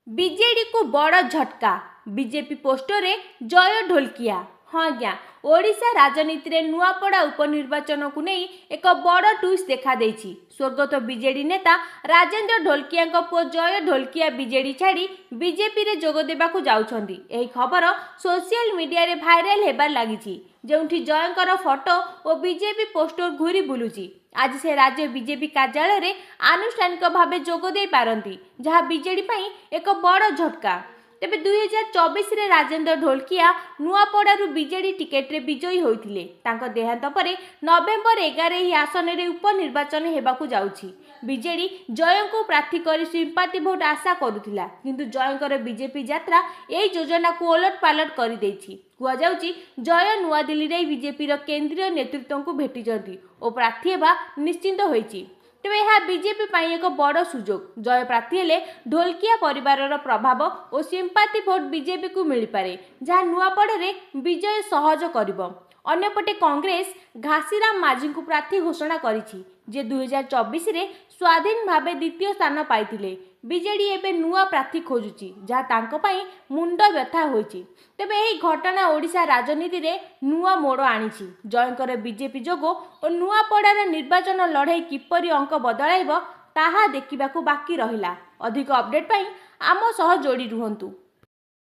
विजेडी को बड़ झटका बीजेपी पोस्टर रे जय ढोलकिया। हाँ आज्ञा, ओडिशा राजनीति रे नुआपड़ा उपनिर्वाचन को नहीं एक बड़ ट्विस्ट देखा देछि। स्वर्गत बीजेडी नेता राजेंद्र ढोलकिया पुओ जय ढोलकिया बीजेडी छाड़ी बीजेपी रे जोग देबाकू जाउछंदी। एही खबर सोशल मीडिया रे भाइराल हेबार लागिछि, जेउठी जयंकर फोटो और बीजेपी पोस्टर घूरी बुलुछि। आज से राज्य बीजेपी कार्यालय रे आनुष्ठानिक भावे जोग दे पारंती, जहाँ बीजेडी पई एक बड़ झटका। तेबे 2024 रे राजेंद्र ढोलकिया नुआपड़ारू बीजेडी टिकेट रे विजयी होइथिले। तांको देहांत परे नवेम्बर 11 ही आसन रे उपनिर्वाचन हेबाकू जाउछि। बीजेडी जयंको प्रार्थी करी सिंपाती भोट आशा करुथिला, किंतु जयंकर बीजेपी यात्रा एही योजना को ओलट पालट करि दैछि। कुआ जाउछि जय नुआ दिल्ली रे बीजेपी रो केंद्रीय नेतृत्व को भेटिजंती और प्रार्थी हेबा निश्चिंत होइछि। तेबे यह बीजेपी पाई एक बड़ सुजोग। जय प्रार्थी हेले ढोलकिया परिवार प्रभाव और सिंपाती भोट बीजेपी को मिल पारे, जहाँ नुआपड़े विजय सहज करिबो। अन्यपटे कांग्रेस घासीराम माझी को प्रार्थी घोषणा करिछि, जे 2024 रे स्वाधीन भावे द्वितीय स्थान पाइथिले। बीजेडी एबे नुआ प्रार्थी खोजुछि, जहाँ तांको पाई मुंड व्यथा होइछि। तेबे एही घटना ओडिशा राजनीति रे नुआ मोड़ आनिछि। जयंकर बीजेपी जोगो और नुआपड़ार निर्वाचन लड़ाई किपरि अंक बदलाइब ताहा देखिबाकू बाकी रहिला। अधिक अपडेट पाई आम सह जोड़ी रुहंतु।